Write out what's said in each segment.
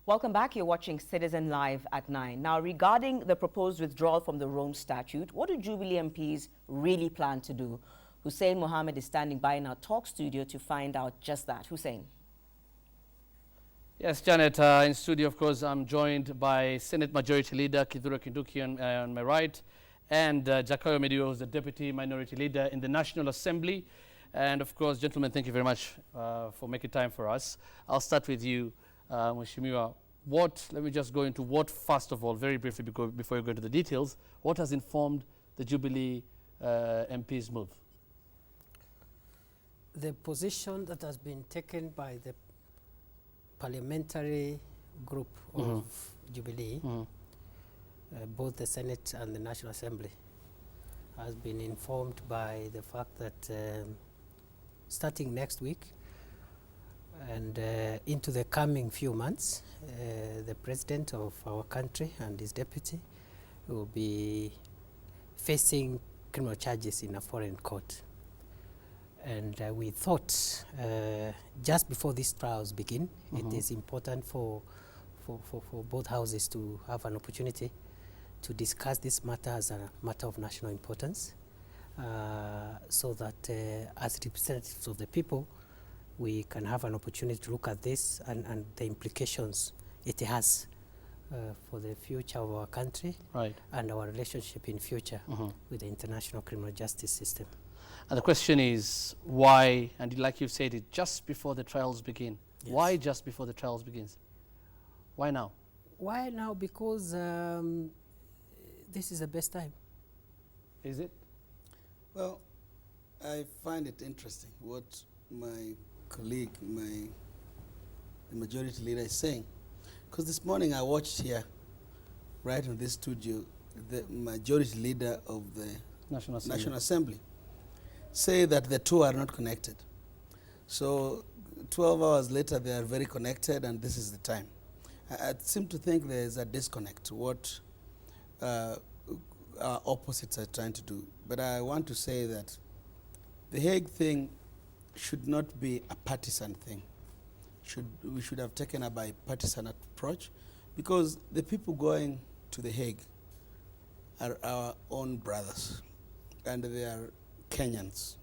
Welcome back. You're watching Citizen Live at 9. Now, regarding the proposed withdrawal from the Rome Statute, what do Jubilee MPs really plan to do? Hussein Mohammed is standing by in our talk studio to find out just that. Hussein. Yes, Janet, in studio, of course, I'm joined by Senate Majority Leader Kindiki on my right, and Jakoyo Midiwo, who's the Deputy Minority Leader in the National Assembly. And of course, gentlemen, thank you very much for making time for us. I'll start with you, Mheshimiwa. Let me just go into what, first of all, very briefly, before you go into the details, what has informed the Jubilee MP's move? The position that has been taken by the parliamentary group of Jubilee, both the Senate and the National Assembly, has been informed by the fact that starting next week and into the coming few months, the president of our country and his deputy will be facing criminal charges in a foreign court. And we thought just before these trials begin, it is important for both houses to have an opportunity to discuss this matter as a matter of national importance, so that as representatives of the people, we can have an opportunity to look at this and the implications it has for the future of our country, right, and our relationship in future with the international criminal justice system. And the question is why, and like you said, it just before the trials begin. Yes. Why just before the trials begins? Why now? Why now? Because this is the best time. Is it? Well, I find it interesting what my colleague, the majority leader, is saying. Because this morning I watched here, right in this studio, the majority leader of the National Assembly say that the two are not connected. So 12 hours later, they are very connected, and this is the time. I seem to think there is a disconnect, what our opposites are trying to do. But I want to say that the Hague thing should not be a partisan thing. We should have taken a bipartisan approach, because the people going to the Hague are our own brothers, and they are Kenyans.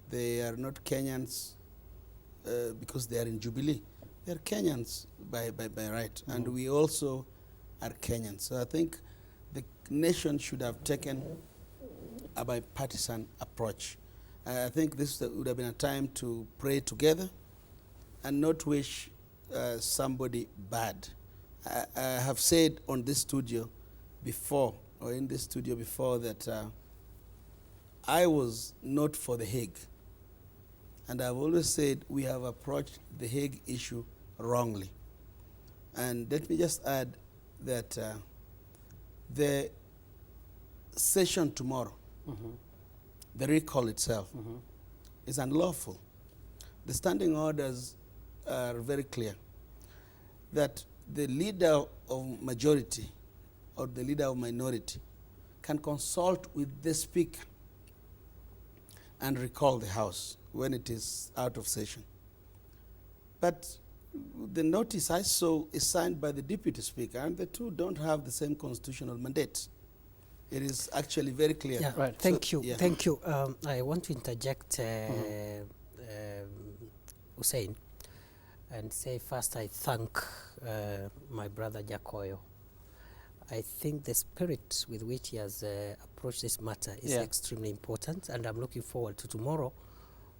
They are not Kenyans because they are in Jubilee. They are Kenyans by right, and we also are Kenyans. So I think the nation should have taken a bipartisan approach. I think this would have been a time to pray together and not wish somebody bad. I have said on this studio before, or in this studio before, that I was not for the Hague. And I've always said we have approached the Hague issue wrongly. And let me just add that the session tomorrow, the recall itself, is unlawful. The standing orders are very clear that the leader of majority or the leader of minority can consult with the speaker and recall the House when it is out of session. But the notice I saw is signed by the Deputy Speaker, and the two don't have the same constitutional mandate. It is actually very clear. Yeah, right. Thank you. I want to interject, Hussein, and say first I thank my brother Jakoyo. I think the spirit with which he has approached this matter is extremely important, and I'm looking forward to tomorrow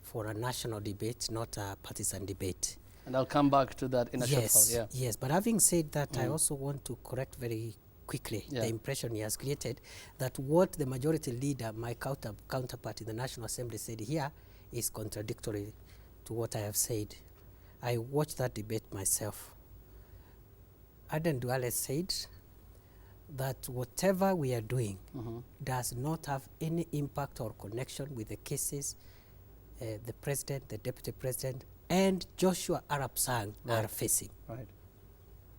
for a national debate, not a partisan debate. And I'll come back to that in a short while. Yes, but having said that, I also want to correct very quickly the impression he has created that what the majority leader, my counterpart in the National Assembly, said here is contradictory to what I have said. I watched that debate myself. Aden Duale said that whatever we are doing does not have any impact or connection with the cases the president, the deputy president, and Joshua Arap Sang are facing. Right.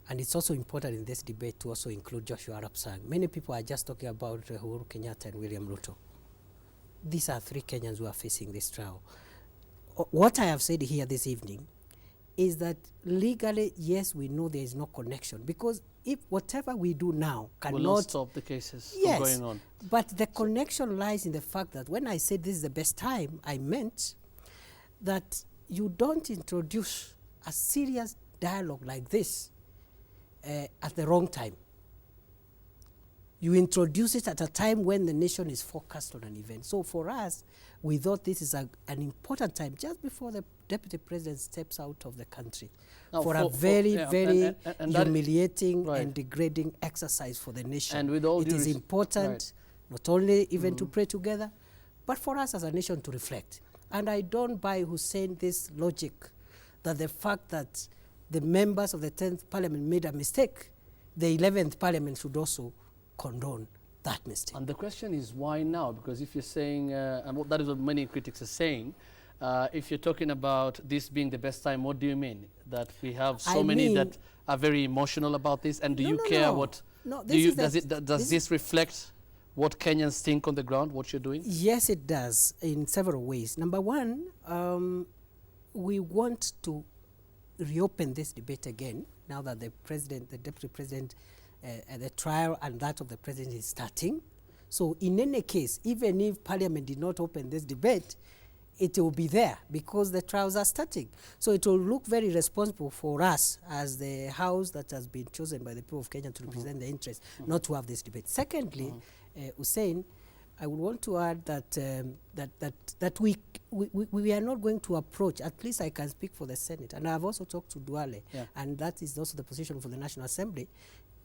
And it's also important in this debate to also include Joshua Arap Sang. Many people are just talking about Uhuru Kenyatta and William Ruto. These are three Kenyans who are facing this trial. What I have said here this evening is that legally, yes, we know there is no connection, because if whatever we do now cannot will not stop the cases yes, from going on. But the connection lies in the fact that when I said this is the best time, I meant that you don't introduce a serious dialogue like this at the wrong time. You introduce it at a time when the nation is focused on an event. So for us, we thought this is an important time, just before the Deputy President steps out of the country, Now for a very and that humiliating right. and degrading exercise for the nation. And with all it due is important, right. not only even to pray together, but for us as a nation to reflect. And I don't buy Hussein this logic that the fact that the members of the 10th Parliament made a mistake, the 11th Parliament should also condone that mistake. And the question is, why now? Because if you're saying, and that is what many critics are saying, if you're talking about this being the best time, what do you mean? That we have so many that are very emotional about this, and do you care what? No, does this reflect what Kenyans think on the ground, what you're doing? Yes, it does, in several ways. Number one, we want to reopen this debate again, now that the president, the deputy president, the trial and that of the president is starting. So in any case, even if Parliament did not open this debate, it will be there because the trials are starting. So it will look very responsible for us as the house that has been chosen by the people of Kenya to represent the interest, not to have this debate. Secondly, Hussein, I would want to add that we are not going to approach, at least I can speak for the Senate, and I've also talked to Duale, and that is also the position for the National Assembly.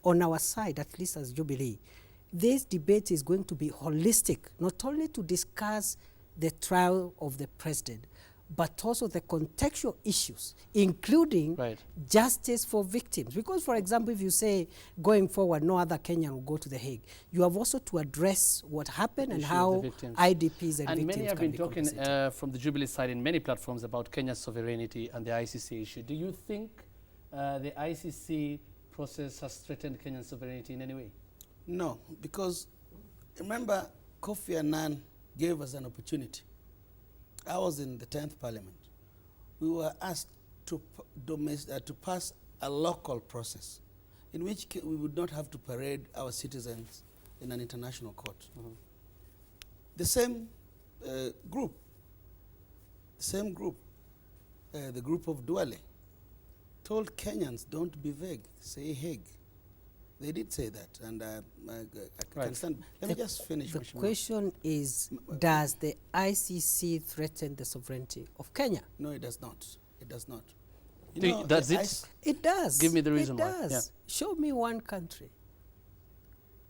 On our side, at least as Jubilee, this debate is going to be holistic, not only to discuss the trial of the president, but also the contextual issues, including justice for victims. Because, for example, if you say going forward, no other Kenyan will go to The Hague, you have also to address what happened and how IDPs and victims many have been talking from the Jubilee side in many platforms about Kenya's sovereignty and the ICC issue. Do you think the ICC process has threatened Kenyan sovereignty in any way? No, because remember, Kofi Annan gave us an opportunity. I was in the 10th Parliament. We were asked to pass a local process in which we would not have to parade our citizens in an international court. The same group, the group of Duale, told Kenyans, don't be vague, say Hague. They did say that, and I can stand. Let me just finish. The question is, does the ICC threaten the sovereignty of Kenya? No, it does not. It does not. Does it? It does. Give me the reason why. It does. Yeah. Show me one country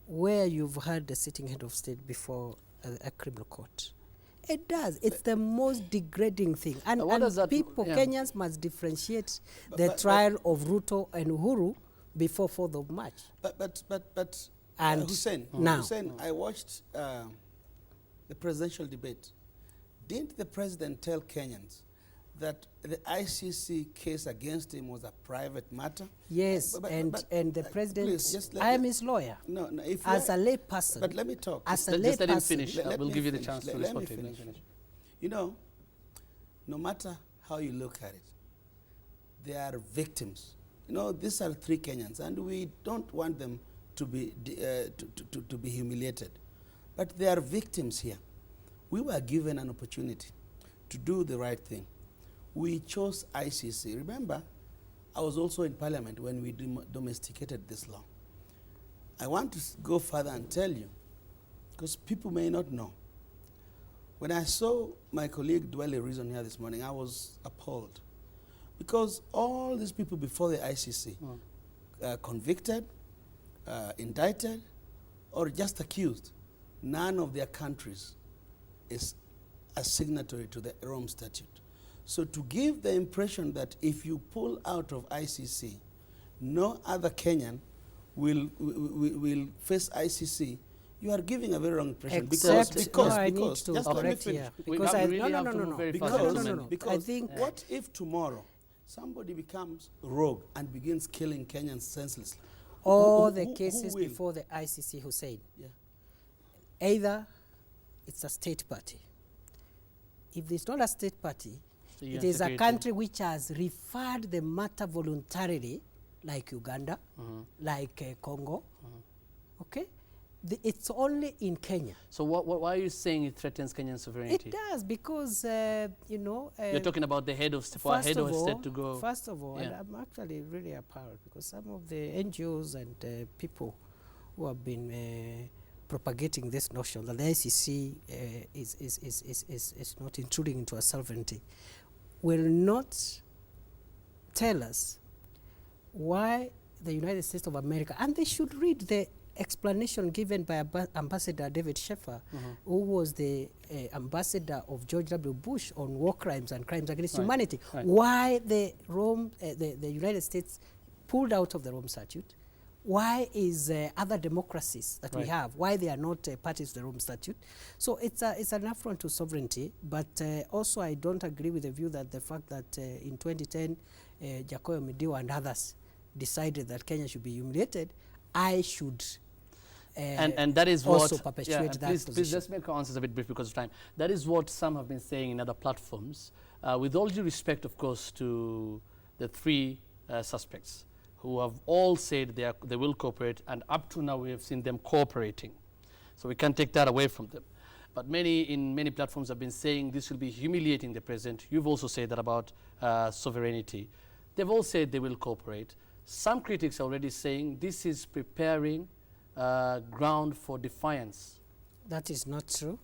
where you've had the sitting head of state before a criminal court. It does. It's the most degrading thing. And people, Kenyans must differentiate the trial of Ruto and Uhuru before 4th of March. But and Hussein, I watched the presidential debate. Didn't the president tell Kenyans that the ICC case against him was a private matter? Yes, and the president, please, I am his lawyer. No, as a lay person. But let me talk. As a lay person. Let him finish. We'll give you the chance to respond to him. You know, no matter how you look at it, they are victims. You know, these are 3 Kenyans, and we don't want them to be to be humiliated. But they are victims here. We were given an opportunity to do the right thing. We chose ICC. Remember, I was also in Parliament when we domesticated this law. I want to go further and tell you, because people may not know. When I saw my colleague Dwele reason here this morning, I was appalled. Because all these people before the ICC, convicted, indicted, or just accused, none of their countries is a signatory to the Rome Statute. So to give the impression that if you pull out of ICC, no other Kenyan will face ICC, you are giving a very wrong impression. Because just let me finish. Because I think what if tomorrow somebody becomes rogue and begins killing Kenyans senselessly? All the cases before the ICC, Hussein, either it's a state party. If it's not a state party, It is a country which has referred the matter voluntarily, like Uganda, like Congo. Okay? It's only in Kenya. So why are you saying it threatens Kenyan sovereignty? It does, because, you know... You're talking about the head of state to go... First of all, and I'm actually really appalled, because some of the NGOs and people who have been propagating this notion that the ICC is not intruding into our sovereignty will not tell us why the United States of America, and they should read the explanation given by Ambassador David Sheffer, who was the ambassador of George W. Bush on war crimes and crimes against humanity, why the United States pulled out of the Rome Statute, why is other democracies that we have, why they are not parties to the Rome Statute. So it's an affront to sovereignty, but also I don't agree with the view that the fact that in 2010 Jakoyo Midiwo and others decided that Kenya should be humiliated, I should and that is also what, perpetuate that position. Please let's make our answers a bit brief because of time. That is what some have been saying in other platforms. With all due respect, of course, to the three suspects who have all said they will cooperate, and up to now we have seen them cooperating. So we can't take that away from them. But in many platforms have been saying this will be humiliating the president. You've also said that about sovereignty. They've all said they will cooperate. Some critics are already saying this is preparing ground for defiance. That is not true.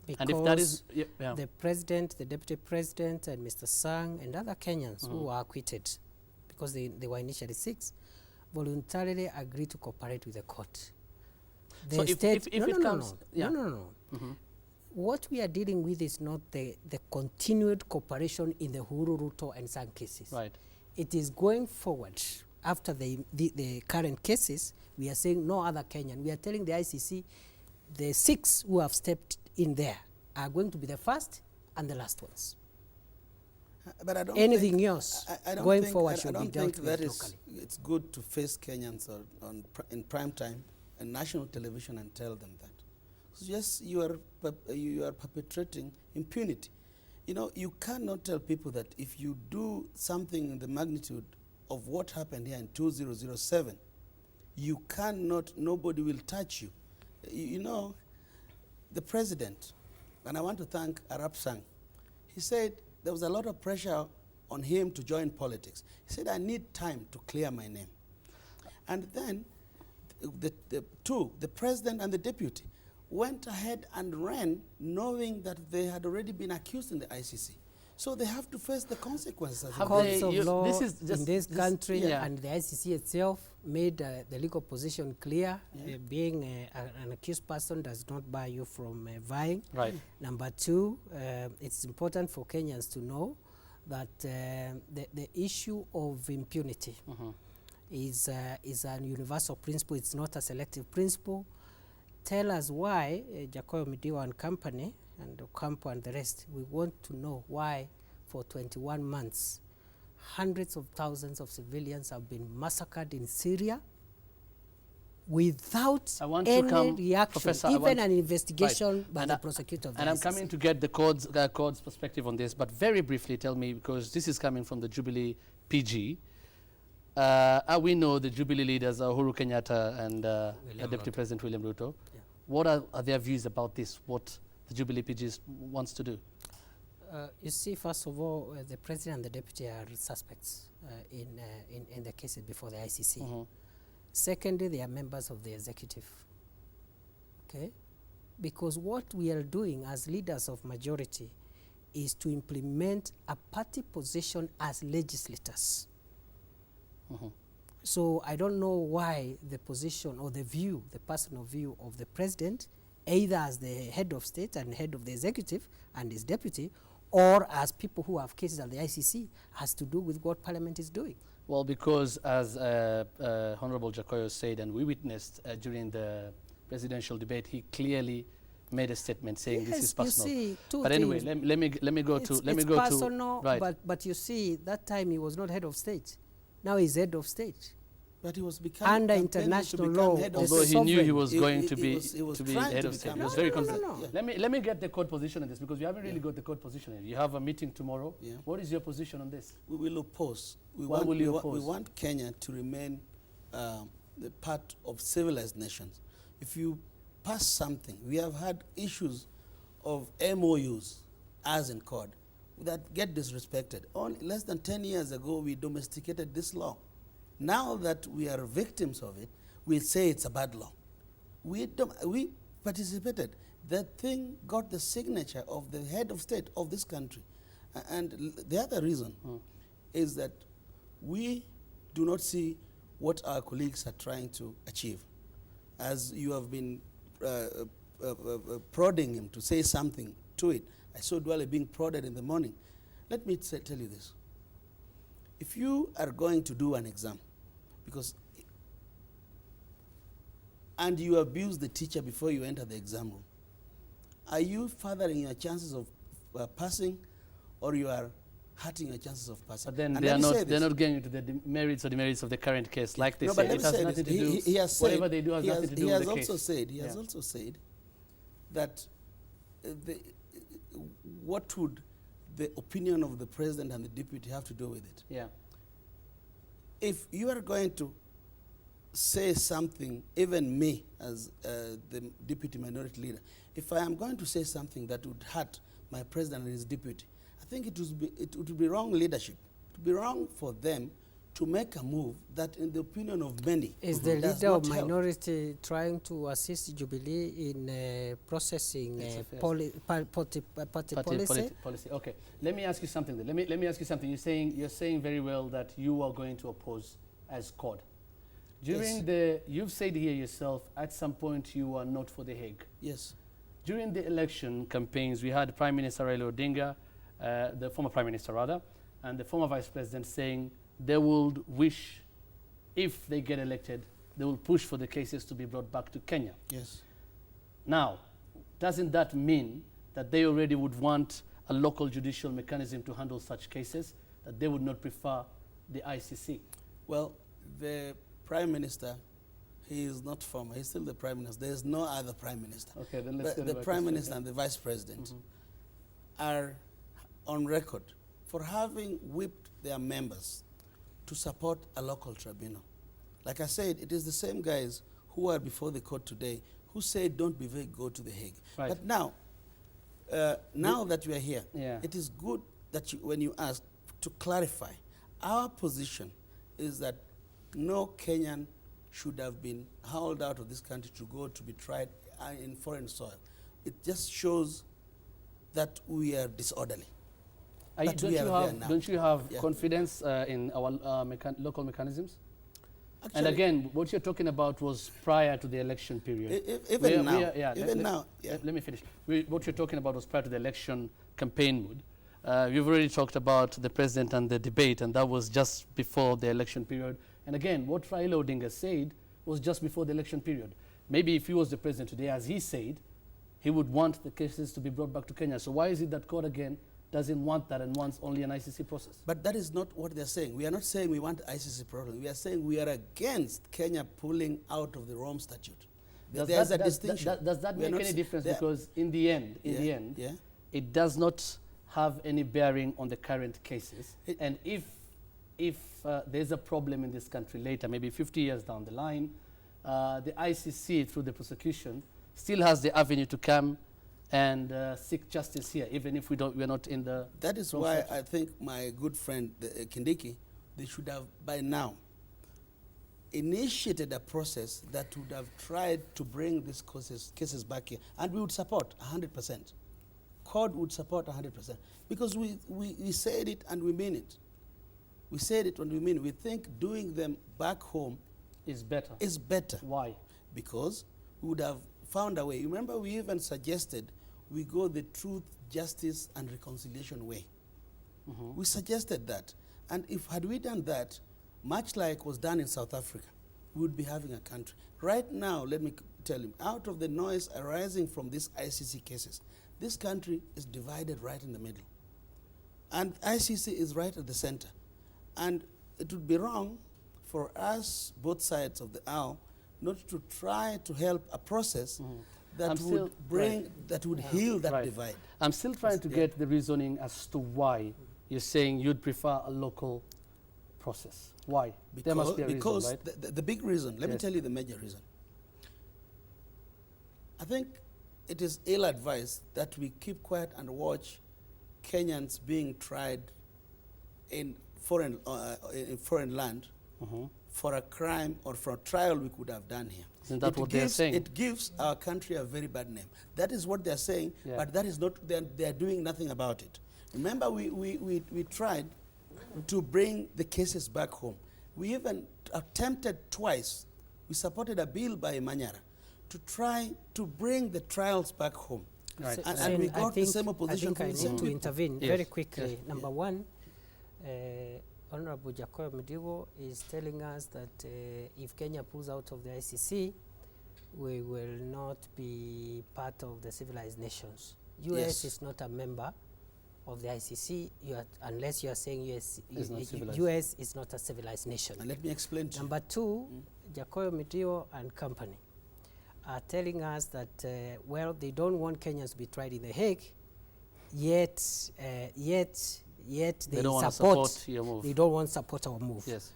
Because and if that is, the president, the deputy president, and Mr. Sang and other Kenyans who were acquitted, because they were initially 6, voluntarily agreed to cooperate with the court. The so if it comes... No. What we are dealing with is not the continued cooperation in the Uhuru, Ruto and Sang cases. Right. It is going forward. After the current cases, we are saying no other Kenyan. We are telling the ICC the 6 who have stepped in there are going to be the first and the last ones. But I don't Anything think, else I don't going think, forward I should don't be dealt think that with is, locally. it's good to face Kenyans in prime time and national television and tell them that. Yes, you are perpetrating impunity. You know, you cannot tell people that if you do something in the magnitude of what happened here in 2007, you cannot, nobody will touch you. You know, the president, and I want to thank Arap Sang, he said there was a lot of pressure on him to join politics. He said, I need time to clear my name. And then the president and the deputy, went ahead and ran knowing that they had already been accused in the ICC. So they have to face the consequences. Courts of law in this country and the ICC itself made the legal position clear. Being an accused person does not bar you from vying. Right. Number 2, it's important for Kenyans to know that the issue of impunity is a universal principle. It's not a selective principle. Tell us why Jakoyo Midiwo and company and Ocampo and the rest, we want to know why for 21 months hundreds of thousands of civilians have been massacred in Syria without any reaction, Professor, even an investigation by the prosecutor of the And I'm ICC. coming to get the court's perspective on this, but very briefly tell me, because this is coming from the Jubilee PG, we know the Jubilee leaders are Uhuru Kenyatta and Deputy President William Ruto. Yeah. What are their views about this, what the Jubilee PG wants to do? You see, first of all, the president and the deputy are suspects in the cases before the ICC. Secondly, they are members of the executive. Okay? Because what we are doing as leaders of majority is to implement a party position as legislators. So I don't know why the position or the view, the personal view of the president, either as the head of state and head of the executive and his deputy, or as people who have cases at the ICC, has to do with what Parliament is doing. Well, because as Honorable Jakoyo said, and we witnessed during the presidential debate, he clearly made a statement saying this is personal. You see, but anyway, let me go it's to personal, but you see, that time he was not head of state. Now he's head of state. But he was becoming under campaigning to international become law. head of Although he state. knew he was He- going he- to he be was- he was to be trying head to of state. become- He was No, very no, concerned. no, no. Yeah. Let me get the court position on this, because we haven't really got the court position yet. You have a meeting tomorrow. Yeah. What is your position on this? We will oppose. Why will you we oppose? want Kenya to remain the part of civilized nations. If you pass something, we have had issues of MOUs, as in court, that get disrespected. Only less than 10 years ago, we domesticated this law. Now that we are victims of it, we say it's a bad law. We participated. That thing got the signature of the head of state of this country. And the other reason is that we do not see what our colleagues are trying to achieve. As you have been prodding him to say something to it, I saw Dwale being prodded in the morning. Let me tell you this. If you are going to do an exam, and you abuse the teacher before you enter the exam room, are you furthering your chances of passing, or you are hurting your chances of passing? But then And they're let me say not getting into the merits or demerits of the current case. Like they No, but say, let it me has say nothing this. to do. He has Whatever said, they do has nothing to do with the case. He has also said that what would the opinion of the president and the deputy have to do with it? Yeah. If you are going to say something, even me as the deputy minority leader, if I am going to say something that would hurt my president and his deputy, I think it would be wrong leadership. It would be wrong for them to make a move that, in the opinion of many, Is the does leader of not help. minority trying to assist Jubilee in processing It's a fair- party policy? policy. Okay. Let me ask you something. Then. Let me ask you something. You're saying very well that you are going to oppose as CORD. You've said here yourself, at some point you are not for the Hague. Yes. During the election campaigns, we had Prime Minister Raila Odinga, the former Prime Minister rather, and the former Vice President saying they would wish, if they get elected, they will push for the cases to be brought back to Kenya. Yes. Now, doesn't that mean that they already would want a local judicial mechanism to handle such cases, that they would not prefer the ICC? Well, the Prime Minister, he is not former. He's still the Prime Minister. There is no other Prime Minister. Okay, then let's But go the Prime Minister and the Vice President are on record for having whipped their members to support a local tribunal. Like I said, it is the same guys who are before the court today who say don't be vague, go to the Hague. Right. But now that you are here, Yeah. it is good that when you ask to clarify, our position is that no Kenyan should have been hauled out of this country to go to be tried in foreign soil. It just shows that we are disorderly. But we are there now. Don't you have Yeah. confidence in our local mechanisms? Actually, And again, what you're talking about was prior to the election period. even now, Let me finish. What you're talking about was prior to the election campaign mood. We've already talked about the president and the debate, and that was just before the election period. And again, what Raila Odinga said was just before the election period. Maybe if he was the president today, as he said, he would want the cases to be brought back to Kenya. So why is it that court again doesn't want that and wants only an ICC process? But that is not what they're saying. We are not saying we want ICC problem. We are saying we are against Kenya pulling out of the Rome Statute. There's a distinction. Does that We are make not any sa- difference? there- Because in the end, Yeah. it does not have any bearing on the current cases. It- And if there's a problem in this country later, maybe 50 years down the line, the ICC, through the prosecution, still has the avenue to come and seek justice here, even if we're not in the... That is Rome why Statute. I think my good friend Kindiki, they should have by now initiated a process that would have tried to bring these cases back here, and we would support 100%. CORD would support 100%, because we said it and we mean it. We said it and we mean it. We think doing them back home Is better. is better, Why? because we would have found a way. Remember, we even suggested we go the truth, justice, and reconciliation way. We suggested that. And had we done that, much like was done in South Africa, we would be having a country. Right now, let me tell you, out of the noise arising from these ICC cases, this country is divided right in the middle. And ICC is right at the center. And it would be wrong for us, both sides of the aisle, not to try to help a process that would bring, that would heal that divide. I'm still trying to get the reasoning as to why you're saying you'd prefer a local process. Why? There must be a reason, right? The big reason, let me tell you the major reason. I think it is ill-advised that we keep quiet and watch Kenyans being tried in foreign land for a crime or for a trial we could have done here. Isn't that what they're saying? It gives our country a very bad name. That is what they're saying, but that is not, they're doing nothing about it. Remember, we tried to bring the cases back home. We even attempted twice. We supported a bill by Manyara to try to bring the trials back home. Right. And we got the same opposition from the same I need to intervene very quickly. Yes. Number one, Honorable Jakoyo Midiwo is telling us that if Kenya pulls out of the ICC, we will not be part of the civilized nations. US is not a member of the ICC, unless you are saying US is not a civilized nation. And let me explain to you. Number two, Jakoyo Midiwo and company are telling us that, well, they don't want Kenyans to be tried in The Hague, yet they don't support your move. They don't want to support our move. Yes.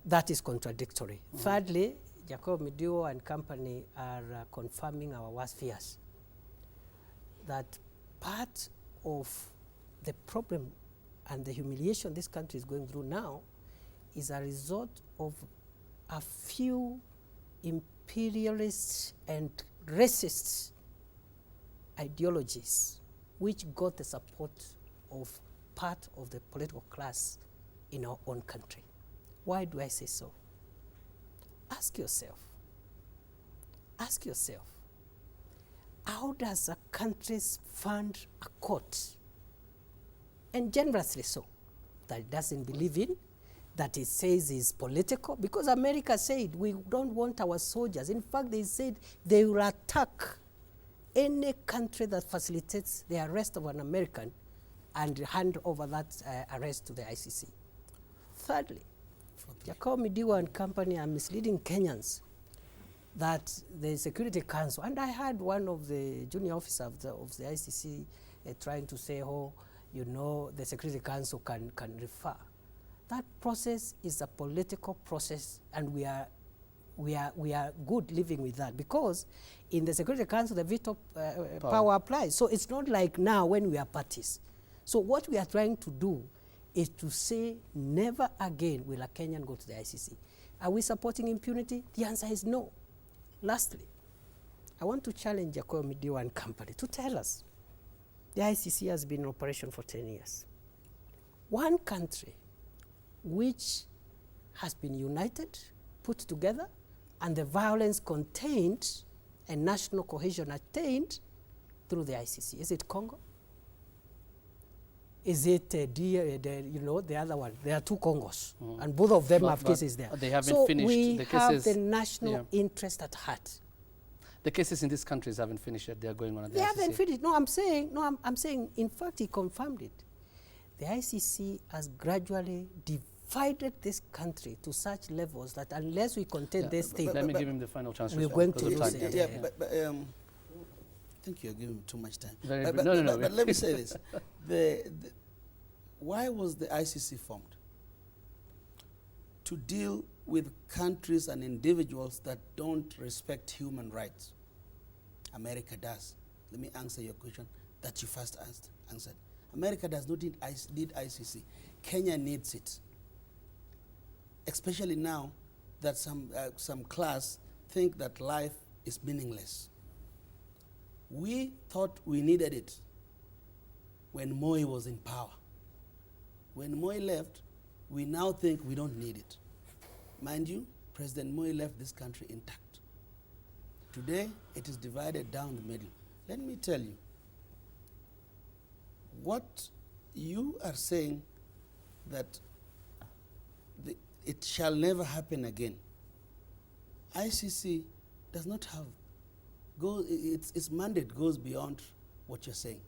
That is contradictory. Thirdly, Jakoyo Midiwo and company are confirming our worst fears, that part of the problem and the humiliation this country is going through now is a result of a few imperialist and racist ideologies which got the support of part of the political class in our own country. Why do I say so? Ask yourself, how does a country fund a court, and generously so, that it doesn't believe in, that it says is political? Because America said, we don't want our soldiers. In fact, they said they will attack any country that facilitates the arrest of an American and hand over that arrest to the ICC. Thirdly, Jakoyo Midiwo and company are misleading Kenyans that the Security Council, and I heard one of the junior officers of the ICC trying to say, oh, you know, the Security Council can refer. That process is a political process, and we are good living with that, because in the Security Council the veto power applies. So it's not like now when we are parties. So what we are trying to do is to say never again will a Kenyan go to the ICC. Are we supporting impunity? The answer is no. Lastly, I want to challenge Jakoyo Midiwo and company to tell us the ICC has been in operation for 10 years. One country which has been united, put together, and the violence contained and national cohesion attained through the ICC. Is it Congo? Is it the other one? There are two Congos, and both of them have cases there. They haven't finished the cases. So we have the national interest at heart. The cases in these countries haven't finished yet. They are going on at the ICC. They ICC. haven't finished. No, I'm saying, in fact, he confirmed it. The ICC has gradually divided this country to such levels that unless we contain this thing, let me give him the final chance. We're going to lose it. I think you're giving too much time. No. But let me say this. Why was the ICC formed? To deal with countries and individuals that don't respect human rights. America does. Let me answer your question that you first answered. America does not need ICC. Kenya needs it. Especially now that some class think that life is meaningless. We thought we needed it when Moi was in power. When Moi left, we now think we don't need it. Mind you, President Moi left this country intact. Today, it is divided down the middle. Let me tell you, what you are saying that it shall never happen again. ICC does not have, its mandate goes beyond what you're saying.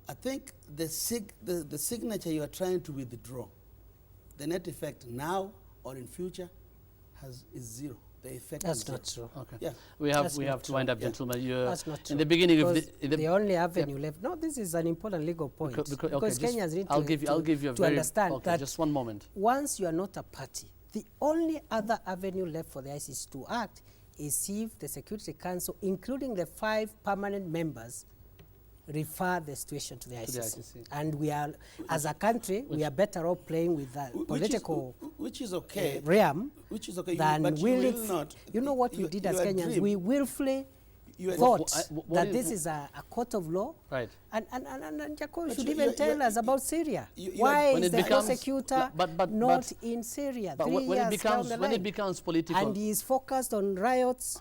I think the signature you are trying to withdraw, the net effect now or in future is zero. The effect That's is not zero. true. Okay. Yeah. We That's have not to wind true. up, Yeah. gentlemen. That's not true. In the beginning of Because the the only avenue left. No, this is an important legal point. Because Kenyans need I'll give you a to very understand okay, that just one moment. once you are not a party, the only other avenue left for the ICC to act is if the Security Council, including the 5 permanent members, refer the situation to the ICC. And we are, as a country, we are better off playing with that political which is okay. realm Which is okay. than But you will not. You know what we did as Kenyans? We willfully thought that this is a court of law. Right. And Jakoyo But should you- even you- tell you- us about Syria. you- Why When is it the becomes- prosecutor but- not in Syria? But 3 when years it down the when it line? becomes political, And he is focused on riots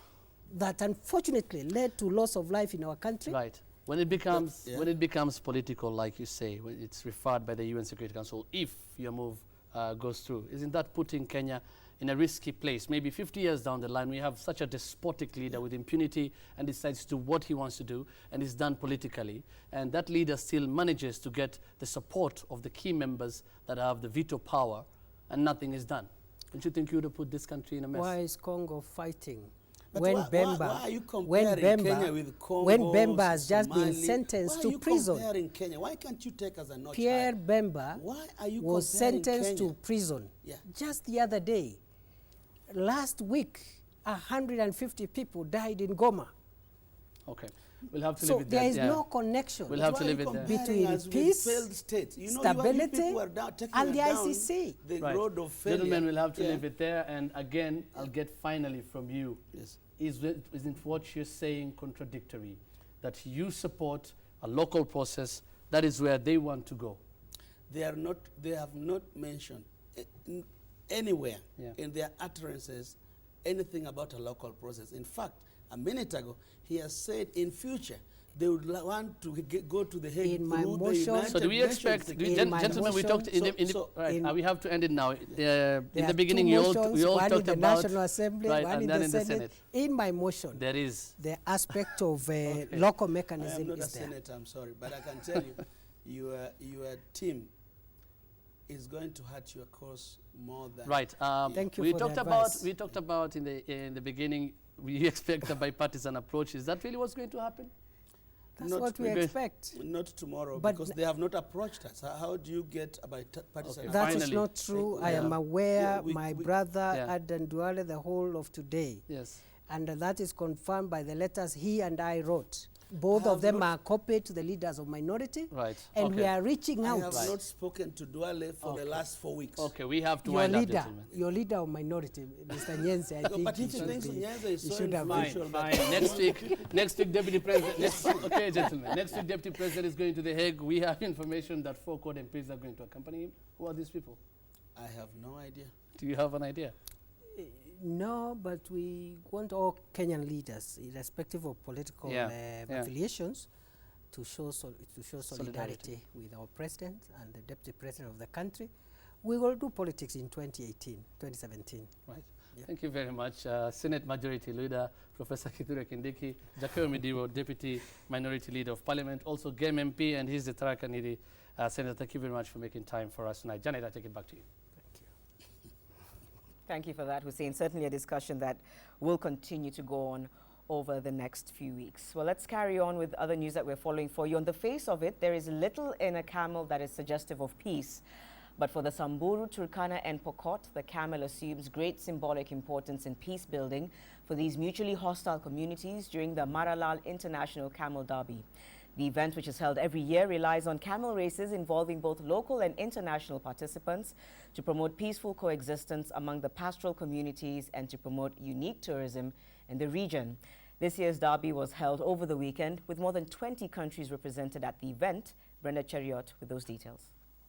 that unfortunately led to loss of life in our country. right? When it becomes Yeah. when it becomes political, like you say, when it's referred by the UN Security Council, if your move goes through, isn't that putting Kenya in a risky place? Maybe 50 years down the line, we have such a despotic leader with impunity and decides to do what he wants to do, and is done politically, and that leader still manages to get the support of the key members that have the veto power, and nothing is done. Don't you think you would have put this country in a mess? Why is Congo fighting? But When why Bemba, are you when comparing Kenya Bemba, with Congo, when Bemba has just been Somali? sentenced Why to are you prison. comparing Kenya? Why can't you take us a notch Pierre higher? Bemba Why are you was comparing sentenced Kenya? to prison Yeah. just the other day. Last week, 150 people died in Goma. Okay, we'll have to So leave it there there. is yeah. no connection We'll have to Why are leave you it there. comparing between us with peace, failed states? You know, stability, you people are down, taking and us the down ICC. the Right. road of failure. Gentlemen, we'll have to Yeah. leave it there. And again, I'll get finally from you. Yes. Isn't what you're saying contradictory? That you support a local process, that is where they want to go. They are not. They have not mentioned anywhere Yeah. in their utterances anything about a local process. In fact, a minute ago, he has said in future they would want to go to the Hague In my through the motion- United So do we Nations expect, again. In my gentlemen, we motion- talked in the, So- right, in- we have to end it now. In There the are beginning, two we all motions, one talked in the about, National Assembly, right, one and in then the in the Senate. Senate. In my motion, There is. the aspect of Okay. local I am mechanism not a is there. senator, I'm sorry, but I can tell you, your team is going to hurt your cause more than Right. Thank you we for talked the about advice. we talked about in the beginning. We expect a bipartisan approach. Is that really what's going to happen? That's Not what we because- expect. Not tomorrow, But because they have not approached us. How do you get a bipartisan? Okay. That is Finally. not true. I Yeah. am aware. Yeah, My we- brother Yeah. Adan Duale the whole of today, Yes. and that is confirmed by the letters he and I wrote. Both I of have them not- are copied to the leaders of minority, Right. and we Okay. are reaching I out. have Right. not spoken to Duale for the Okay. last 4 weeks. Okay, we have to Your wind up, leader, gentlemen. your leader of minority, Mr. Nyense, I No, think but he if he should thinks be- Nyanza is he so should have been. influential, Fine, fine. Next week, Deputy President. Okay, gentlemen. Next week, Deputy President is going to The Hague. We have information that 4 court MPs are going to accompany him. Who are these people? I have no idea. Do you have an idea? No, but we want all Kenyan leaders, irrespective of political Yeah, yeah. affiliations, to show solidarity with our president and the deputy president of the country. We will do politics in 2017. Right. Yeah. Thank you very much. Senate Majority Leader, Professor Kithure Kindiki, Jakoyo Midiwo, Deputy Minority Leader of Parliament, also Game MP, and he's the Tharaka Nithi Senator. Thank you very much for making time for us tonight. Janet, I take it back to you. Thank you for that, Hussein. Certainly a discussion that will continue to go on over the next few weeks. Well, let's carry on with other news that we're following for you. On the face of it, there is little in a camel that is suggestive of peace. But for the Samburu, Turkana and Pokot, the camel assumes great symbolic importance in peace building for these mutually hostile communities during the Maralal International Camel Derby. The event, which is held every year, relies on camel races involving both local and international participants to promote peaceful coexistence among the pastoral communities and to promote unique tourism in the region. This year's derby was held over the weekend with more than 20 countries represented at the event. Brenda Cheriot with those details.